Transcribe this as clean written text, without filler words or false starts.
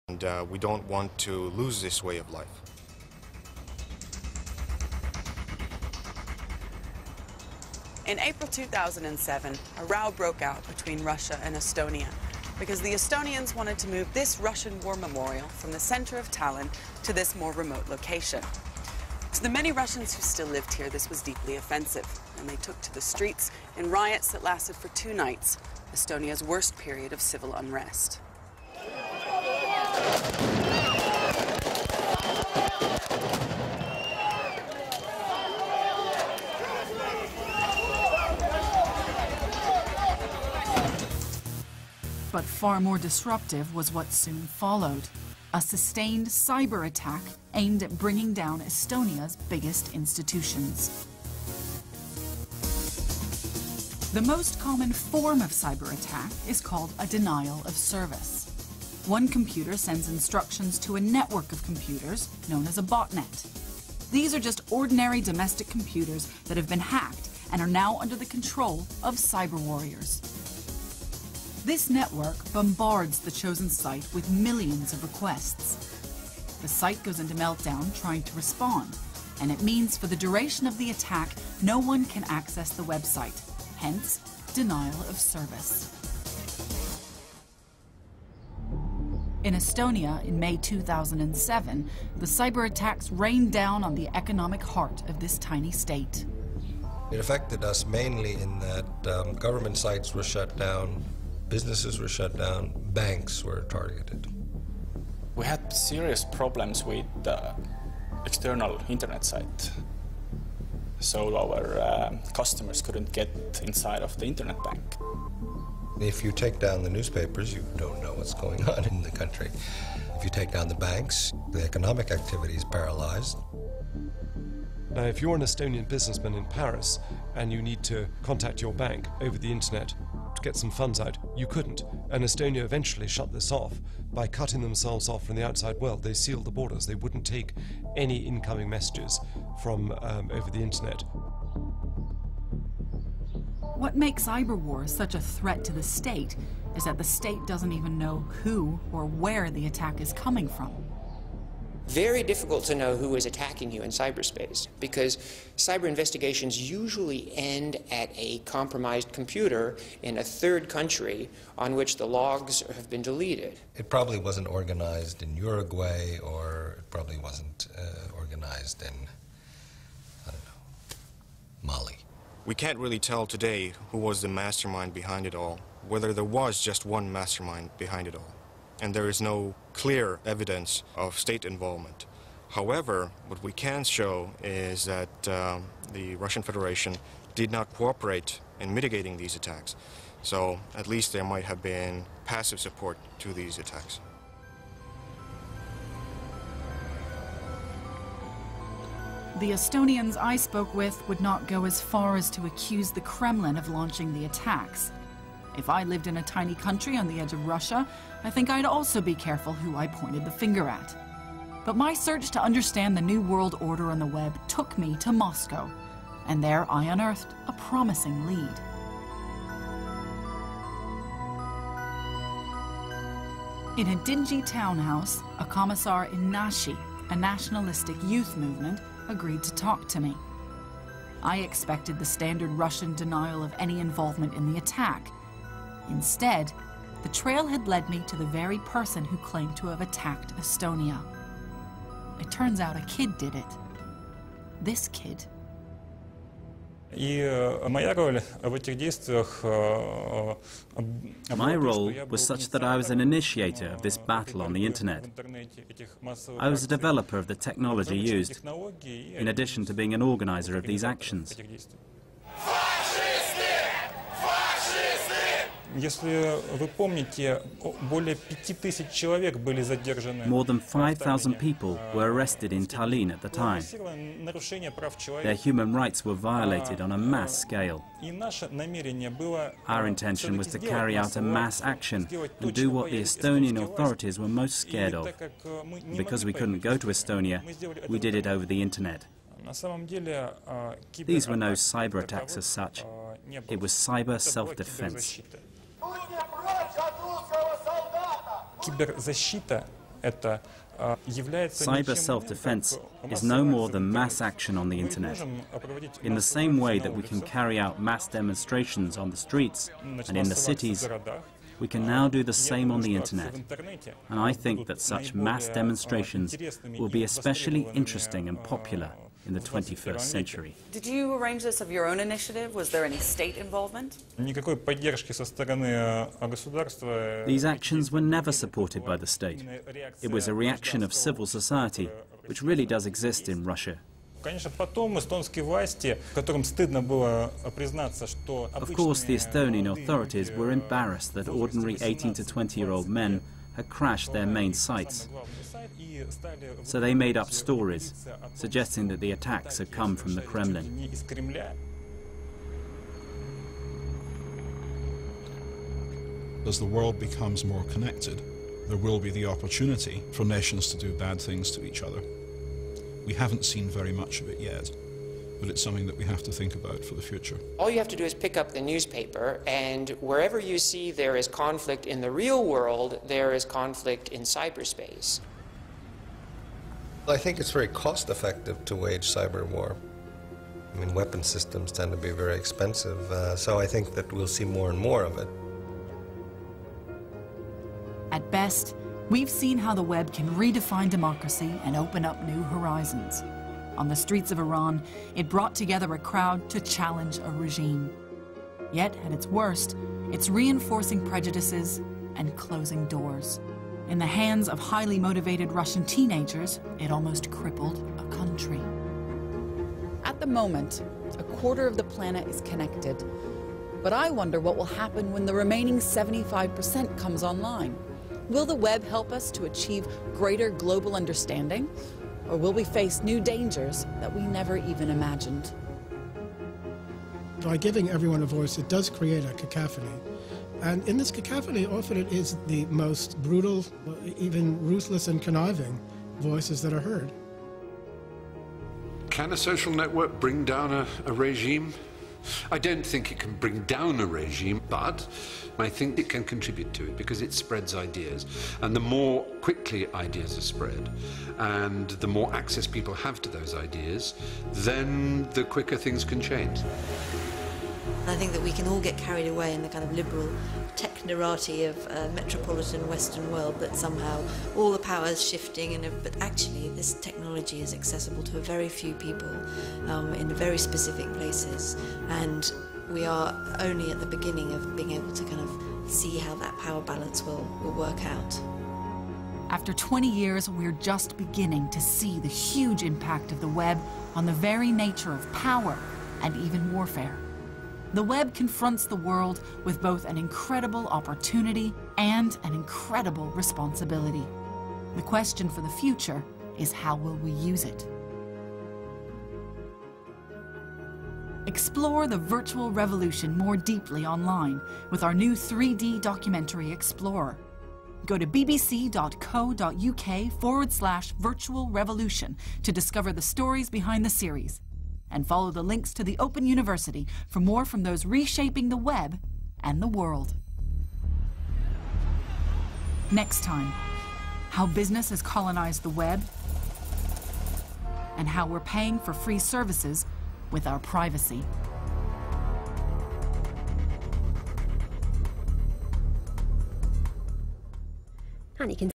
And we don't want to lose this way of life. In April 2007, a row broke out between Russia and Estonia because the Estonians wanted to move this Russian war memorial from the center of Tallinn to this more remote location. To the many Russians who still lived here, this was deeply offensive, and they took to the streets in riots that lasted for 2 nights, Estonia's worst period of civil unrest. But far more disruptive was what soon followed. A sustained cyber attack aimed at bringing down Estonia's biggest institutions. The most common form of cyber attack is called a denial of service. One computer sends instructions to a network of computers known as a botnet. These are just ordinary domestic computers that have been hacked and are now under the control of cyber warriors. This network bombards the chosen site with millions of requests. The site goes into meltdown trying to respond, and it means for the duration of the attack, no one can access the website, hence denial of service. In Estonia, in May 2007, the cyber attacks rained down on the economic heart of this tiny state. It affected us mainly in that government sites were shut down, businesses were shut down, banks were targeted. We had serious problems with the external internet site. So our customers couldn't get inside of the internet bank. If you take down the newspapers, you don't know what's going on in the country. If you take down the banks, the economic activity is paralyzed. Now, if you're an Estonian businessman in Paris and you need to contact your bank over the internet to get some funds out, you couldn't. And Estonia eventually shut this off by cutting themselves off from the outside world. They sealed the borders. They wouldn't take any incoming messages from over the internet. What makes cyber wars such a threat to the state is that the state doesn't even know who or where the attack is coming from. Very difficult to know who is attacking you in cyberspace, because cyber investigations usually end at a compromised computer in a third country on which the logs have been deleted. It probably wasn't organized in Uruguay, or it probably wasn't organized in, I don't know, Mali. We can't really tell today who was the mastermind behind it all, whether there was just one mastermind behind it all. And there is no clear evidence of state involvement. However, what we can show is that the Russian Federation did not cooperate in mitigating these attacks. So at least there might have been passive support to these attacks. The Estonians I spoke with would not go as far as to accuse the Kremlin of launching the attacks. If I lived in a tiny country on the edge of Russia, I think I'd also be careful who I pointed the finger at. But my search to understand the New World Order on the web took me to Moscow, and there I unearthed a promising lead. In a dingy townhouse, a commissar in Nashi, a nationalistic youth movement, agreed to talk to me. I expected the standard Russian denial of any involvement in the attack. Instead, the trail had led me to the very person who claimed to have attacked Estonia. It turns out a kid did it. This kid. My role was such that I was an initiator of this battle on the internet. I was a developer of the technology used, in addition to being an organizer of these actions. More than 5,000 people were arrested in Tallinn at the time. Their human rights were violated on a mass scale. Our intention was to carry out a mass action and do what the Estonian authorities were most scared of. Because we couldn't go to Estonia, we did it over the internet. These were no cyber attacks as such. It was cyber self-defense. Cyber self-defense is no more than mass action on the internet. In the same way that we can carry out mass demonstrations on the streets and in the cities, we can now do the same on the internet. And I think that such mass demonstrations will be especially interesting and popular in the 21st century. Did you arrange this of your own initiative? Was there any state involvement? These actions were never supported by the state. It was a reaction of civil society, which really does exist in Russia. Of course, the Estonian authorities were embarrassed that ordinary 18 to 20-year-old men had crashed their main sites. So they made up stories, suggesting that the attacks had come from the Kremlin. As the world becomes more connected, there will be the opportunity for nations to do bad things to each other. We haven't seen very much of it yet, but it's something that we have to think about for the future. All you have to do is pick up the newspaper, and wherever you see there is conflict in the real world, there is conflict in cyberspace. I think it's very cost-effective to wage cyber war. I mean, weapon systems tend to be very expensive, so I think that we'll see more and more of it. At best, we've seen how the web can redefine democracy and open up new horizons. On the streets of Iran, it brought together a crowd to challenge a regime. Yet, at its worst, it's reinforcing prejudices and closing doors. In the hands of highly motivated Russian teenagers, it almost crippled a country. At the moment, a quarter of the planet is connected. But I wonder what will happen when the remaining 75% comes online. Will the web help us to achieve greater global understanding? Or will we face new dangers that we never even imagined? By giving everyone a voice, it does create a cacophony. And in this cacophony, often it is the most brutal, even ruthless and conniving voices that are heard. Can a social network bring down a regime? I don't think it can bring down a regime, but I think it can contribute to it because it spreads ideas. And the more quickly ideas are spread and the more access people have to those ideas, then the quicker things can change. I think that we can all get carried away in the kind of liberal technorati of a metropolitan Western world, that somehow all the power is shifting, but actually this technology is accessible to a very few people in very specific places, and we are only at the beginning of being able to kind of see how that power balance will work out. After 20 years, we're just beginning to see the huge impact of the web on the very nature of power and even warfare. The web confronts the world with both an incredible opportunity and an incredible responsibility. The question for the future is, how will we use it? Explore the virtual revolution more deeply online with our new 3D documentary Explorer. Go to bbc.co.uk/virtual revolution to discover the stories behind the series, and follow the links to the Open University for more from those reshaping the web and the world. Next time, how business has colonized the web and how we're paying for free services with our privacy. And you can